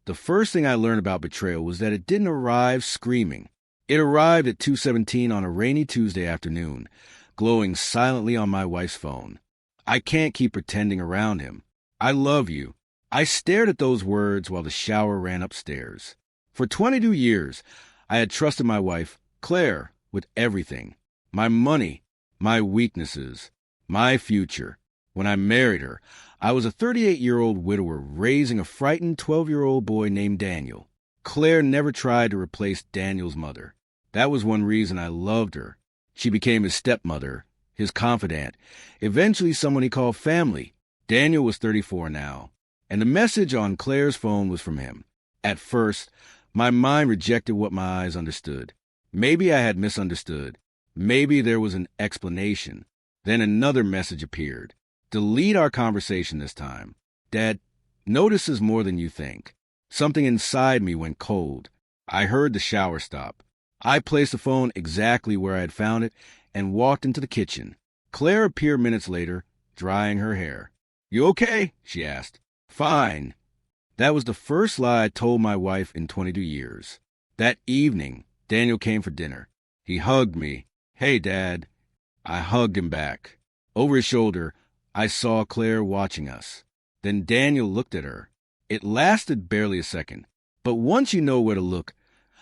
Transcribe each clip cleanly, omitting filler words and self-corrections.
The first thing I learned about betrayal was that it didn't arrive screaming. It arrived at 2:17 on a rainy Tuesday afternoon, glowing silently on my wife's phone. I can't keep pretending around him. I love you. I stared at those words while the shower ran upstairs. For 22 years, I had trusted my wife, Claire, with everything. My money, my weaknesses, my future. When I married her, I was a 38-year-old widower raising a frightened 12-year-old boy named Daniel. Claire never tried to replace Daniel's mother. That was one reason I loved her. She became his stepmother, his confidant, eventually someone he called family. Daniel was 34 now, and the message on Claire's phone was from him. At first, my mind rejected what my eyes understood. Maybe I had misunderstood. Maybe there was an explanation. Then another message appeared. Delete our conversation this time. Dad, notice is more than you think. Something inside me went cold. I heard the shower stop. I placed the phone exactly where I had found it and walked into the kitchen. Claire appeared minutes later, drying her hair. "You okay?" she asked. "Fine." That was the first lie I told my wife in 22 years. That evening, Daniel came for dinner. He hugged me. "Hey, Dad." I hugged him back. Over his shoulder, I saw Claire watching us. Then Daniel looked at her. It lasted barely a second. But once you know where to look,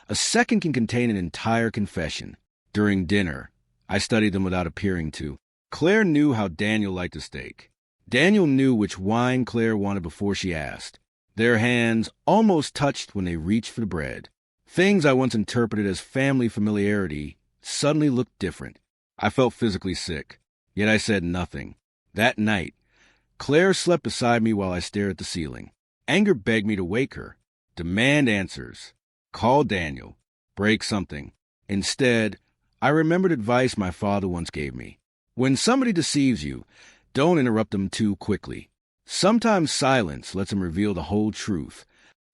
a second can contain an entire confession. During dinner, I studied them without appearing to. Claire knew how Daniel liked the steak. Daniel knew which wine Claire wanted before she asked. Their hands almost touched when they reached for the bread. Things I once interpreted as family familiarity suddenly looked different. I felt physically sick, yet I said nothing. That night, Claire slept beside me while I stared at the ceiling. Anger begged me to wake her, demand answers, call Daniel, break something. Instead, I remembered advice my father once gave me. When somebody deceives you, don't interrupt them too quickly. Sometimes silence lets them reveal the whole truth.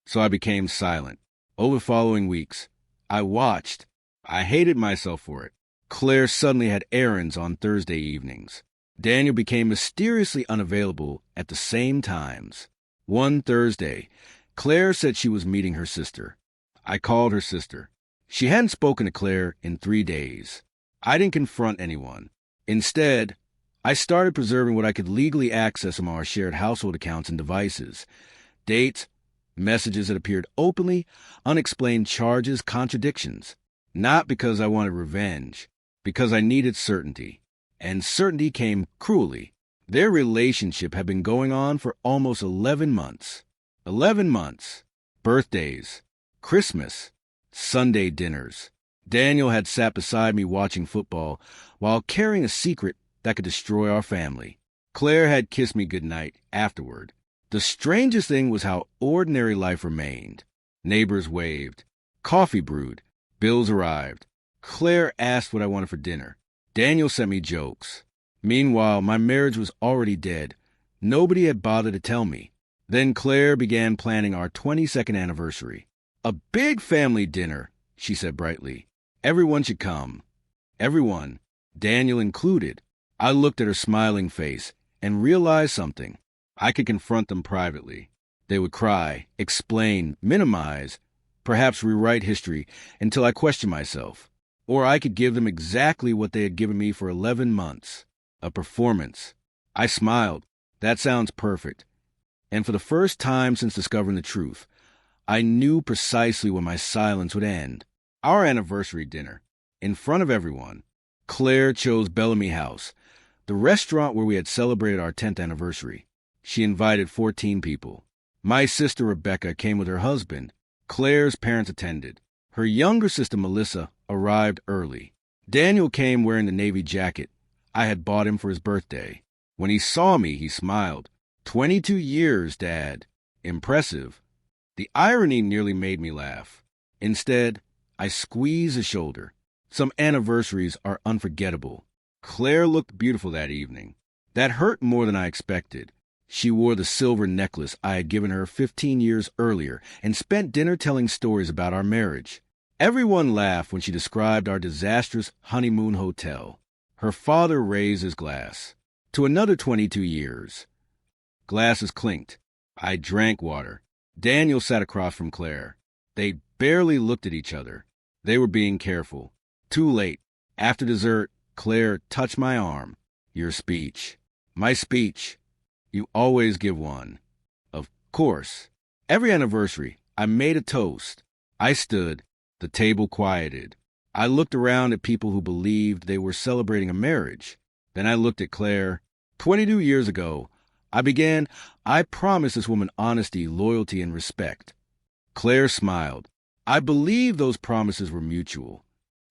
So I became silent. Over the following weeks, I watched. I hated myself for it. Claire suddenly had errands on Thursday evenings. Daniel became mysteriously unavailable at the same times. One Thursday, Claire said she was meeting her sister. I called her sister. She hadn't spoken to Claire in 3 days. I didn't confront anyone. Instead, I started preserving what I could legally access from our shared household accounts and devices. Dates, messages that appeared openly, unexplained charges, contradictions. Not because I wanted revenge, because I needed certainty. And certainty came cruelly. Their relationship had been going on for almost 11 months. 11 months. Birthdays, Christmas, Sunday dinners. Daniel had sat beside me watching football while carrying a secret that could destroy our family. Claire had kissed me goodnight afterward. The strangest thing was how ordinary life remained. Neighbors waved. Coffee brewed. Bills arrived. Claire asked what I wanted for dinner. Daniel sent me jokes. Meanwhile, my marriage was already dead. Nobody had bothered to tell me. Then Claire began planning our 22nd anniversary. "A big family dinner," she said brightly. "Everyone should come." Everyone, Daniel included. I looked at her smiling face and realized something. I could confront them privately. They would cry, explain, minimize, perhaps rewrite history until I questioned myself. Or I could give them exactly what they had given me for 11 months. A performance. I smiled. That sounds perfect. And for the first time since discovering the truth, I knew precisely when my silence would end. Our anniversary dinner. In front of everyone. Claire chose Bellamy House, the restaurant where we had celebrated our 10th anniversary. She invited 14 people. My sister Rebecca came with her husband. Claire's parents attended. Her younger sister Melissa arrived early. Daniel came wearing the navy jacket I had bought him for his birthday. When he saw me, he smiled. 22 years, Dad. Impressive. The irony nearly made me laugh. Instead, I squeezed his shoulder. Some anniversaries are unforgettable. Claire looked beautiful that evening. That hurt more than I expected. She wore the silver necklace I had given her 15 years earlier and spent dinner telling stories about our marriage. Everyone laughed when she described our disastrous honeymoon hotel. Her father raised his glass. To another 22 years. Glasses clinked. I drank water. Daniel sat across from Claire. They barely looked at each other. They were being careful. Too late. After dessert, Claire touched my arm. Your speech. My speech. You always give one. Of course. Every anniversary, I made a toast. I stood. The table quieted. I looked around at people who believed they were celebrating a marriage. Then I looked at Claire. 22 years ago, I promised this woman honesty, loyalty, and respect. Claire smiled. I believe those promises were mutual.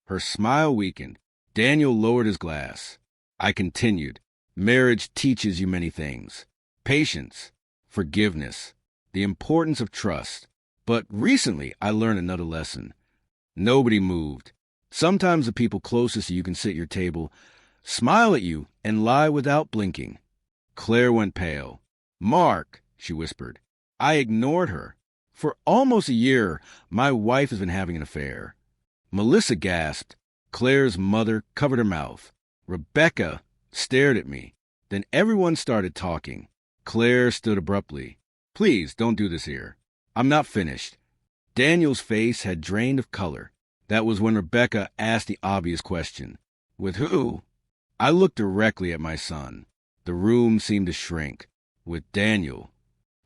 Her smile weakened. Daniel lowered his glass. I continued. Marriage teaches you many things. Patience, forgiveness, the importance of trust. But recently, I learned another lesson. Nobody moved. Sometimes the people closest to you can sit at your table, smile at you, and lie without blinking. Claire went pale. Mark, she whispered. I ignored her. For almost a year, my wife has been having an affair. Melissa gasped. Claire's mother covered her mouth. Rebecca stared at me. Then everyone started talking. Claire stood abruptly. Please, don't do this here. I'm not finished. Daniel's face had drained of color. That was when Rebecca asked the obvious question. With who? I looked directly at my son. The room seemed to shrink. With Daniel.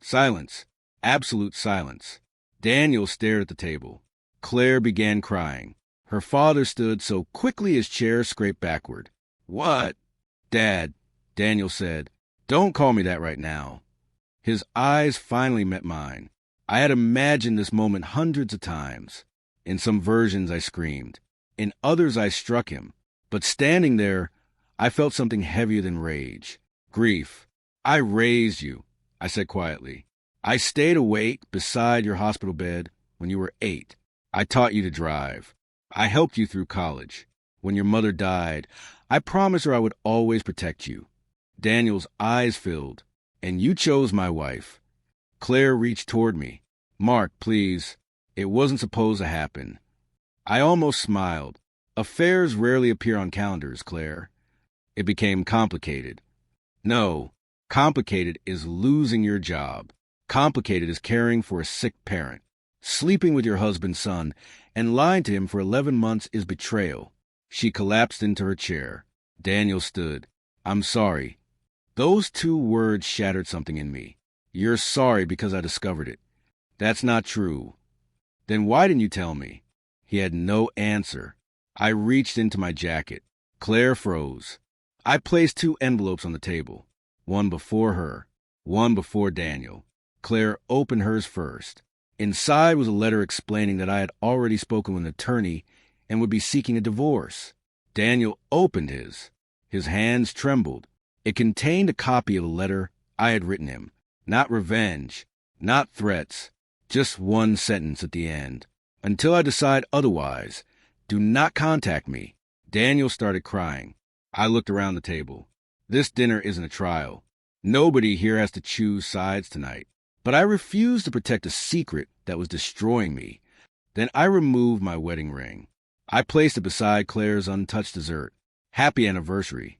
Silence. Absolute silence. Daniel stared at the table. Claire began crying. Her father stood so quickly his chair scraped backward. What? Dad, Daniel said. Don't call me that right now. His eyes finally met mine. I had imagined this moment hundreds of times. In some versions I screamed. In others I struck him. But standing there, I felt something heavier than rage. Grief. I raised you, I said quietly. I stayed awake beside your hospital bed when you were 8. I taught you to drive. I helped you through college. When your mother died, I promised her I would always protect you. Daniel's eyes filled. And you chose my wife. Claire reached toward me. Mark, please. It wasn't supposed to happen. I almost smiled. Affairs rarely appear on calendars, Claire. It became complicated. No, complicated is losing your job. Complicated is caring for a sick parent. Sleeping with your husband's son and lying to him for 11 months is betrayal. She collapsed into her chair. Daniel stood. I'm sorry. Those 2 words shattered something in me. You're sorry because I discovered it. That's not true. Then why didn't you tell me? He had no answer. I reached into my jacket. Claire froze. I placed 2 envelopes on the table. One before her. One before Daniel. Claire opened hers first. Inside was a letter explaining that I had already spoken with an attorney and would be seeking a divorce. Daniel opened his. His hands trembled. It contained a copy of a letter I had written him. Not revenge, not threats, just one sentence at the end. Until I decide otherwise, do not contact me. Daniel started crying. I looked around the table. This dinner isn't a trial. Nobody here has to choose sides tonight. But I refused to protect a secret that was destroying me. Then I removed my wedding ring. I placed it beside Claire's untouched dessert. Happy anniversary.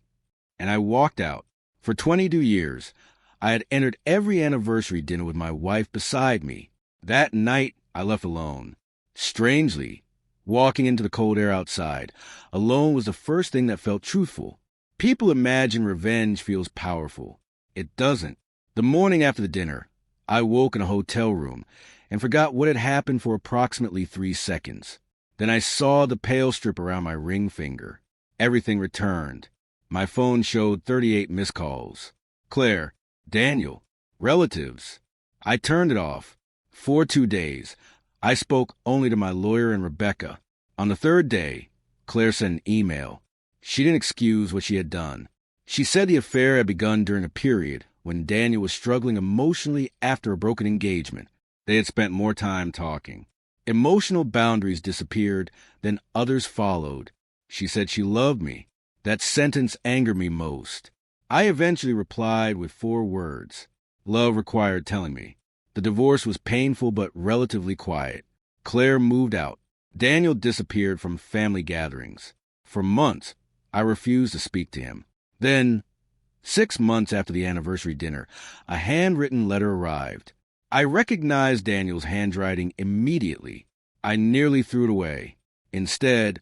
And I walked out. For 22 years, I had entered every anniversary dinner with my wife beside me. That night, I left alone. Strangely, walking into the cold air outside, alone was the first thing that felt truthful. People imagine revenge feels powerful. It doesn't. The morning after the dinner, I woke in a hotel room and forgot what had happened for approximately 3 seconds. Then I saw the pale strip around my ring finger. Everything returned. My phone showed 38 missed calls. Claire, Daniel, relatives. I turned it off. For 2 days, I spoke only to my lawyer and Rebecca. On the 3rd day, Claire sent an email. She didn't excuse what she had done. She said the affair had begun during a period when Daniel was struggling emotionally after a broken engagement. They had spent more time talking. Emotional boundaries disappeared, then others followed. She said she loved me. That sentence angered me most. I eventually replied with 4 words. Love required telling me. The divorce was painful but relatively quiet. Claire moved out. Daniel disappeared from family gatherings. For months, I refused to speak to him. Then, 6 months after the anniversary dinner, a handwritten letter arrived. I recognized Daniel's handwriting immediately. I nearly threw it away. Instead,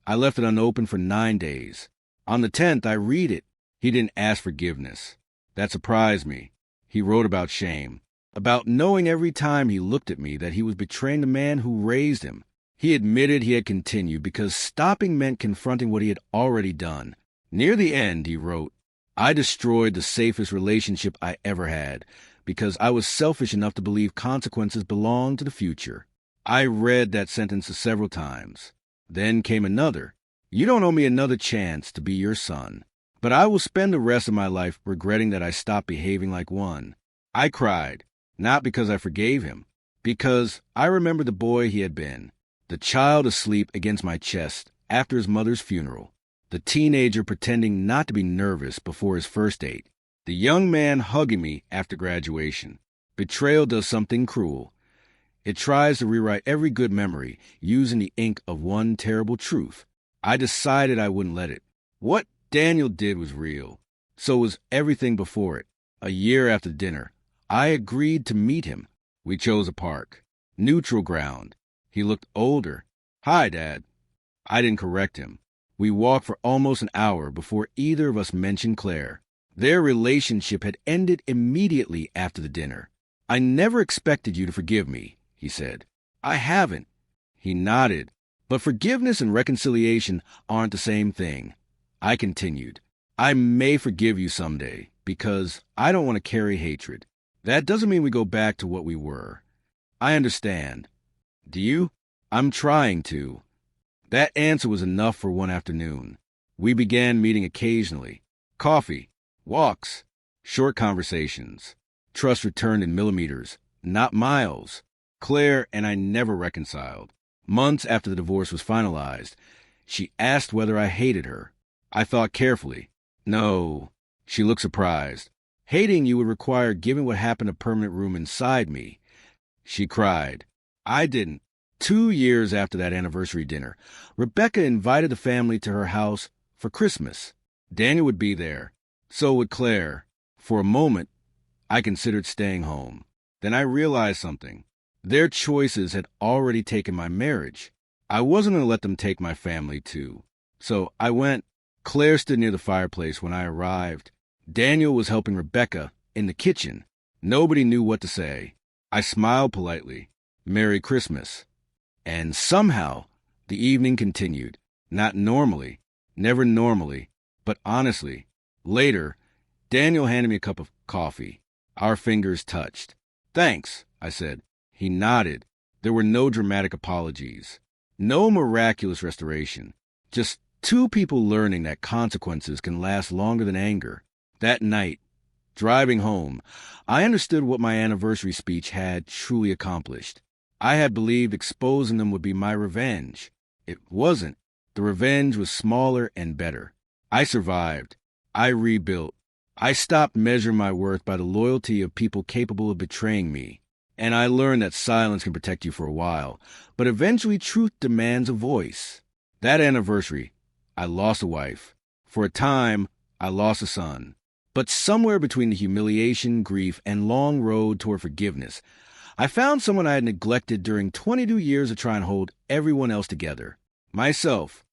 I left it unopened for 9 days. On the 10th, I read it. He didn't ask forgiveness. That surprised me. He wrote about shame, about knowing every time he looked at me that he was betraying the man who raised him. He admitted he had continued because stopping meant confronting what he had already done. Near the end, he wrote, "I destroyed the safest relationship I ever had because I was selfish enough to believe consequences belonged to the future." I read that sentence several times. Then came another. "You don't owe me another chance to be your son, but I will spend the rest of my life regretting that I stopped behaving like one." I cried, not because I forgave him, because I remembered the boy he had been, the child asleep against my chest after his mother's funeral, the teenager pretending not to be nervous before his first date, the young man hugging me after graduation. Betrayal does something cruel. It tries to rewrite every good memory using the ink of one terrible truth. I decided I wouldn't let it. What Daniel did was real. So was everything before it. A year after dinner, I agreed to meet him. We chose a park. Neutral ground. He looked older. "Hi, Dad." I didn't correct him. We walked for almost an hour before either of us mentioned Claire. Their relationship had ended immediately after the dinner. "I never expected you to forgive me," he said. "I haven't." He nodded. "But forgiveness and reconciliation aren't the same thing." I continued. "I may forgive you someday because I don't want to carry hatred. That doesn't mean we go back to what we were." "I understand." "Do you?" "I'm trying to." That answer was enough for one afternoon. We began meeting occasionally. Coffee, walks, short conversations. Trust returned in millimeters, not miles. Claire and I never reconciled. Months after the divorce was finalized, she asked whether I hated her. I thought carefully. "No." She looked surprised. "Hating you would require giving what happened a permanent room inside me." She cried. I didn't. 2 years after that anniversary dinner, Rebecca invited the family to her house for Christmas. Daniel would be there. So would Claire. For a moment, I considered staying home. Then I realized something. Their choices had already taken my marriage. I wasn't going to let them take my family, too. So I went. Claire stood near the fireplace when I arrived. Daniel was helping Rebecca in the kitchen. Nobody knew what to say. I smiled politely. "Merry Christmas." And somehow, the evening continued. Not normally, never normally, but honestly. Later, Daniel handed me a cup of coffee. Our fingers touched. "Thanks," I said. He nodded. There were no dramatic apologies. No miraculous restoration. Just two people learning that consequences can last longer than anger. That night, driving home, I understood what my anniversary speech had truly accomplished. I had believed exposing them would be my revenge. It wasn't. The revenge was smaller and better. I survived. I rebuilt. I stopped measuring my worth by the loyalty of people capable of betraying me. And I learned that silence can protect you for a while, but eventually truth demands a voice. That anniversary, I lost a wife. For a time, I lost a son. But somewhere between the humiliation, grief, and long road toward forgiveness, I found someone I had neglected during 22 years of trying to hold everyone else together. Myself.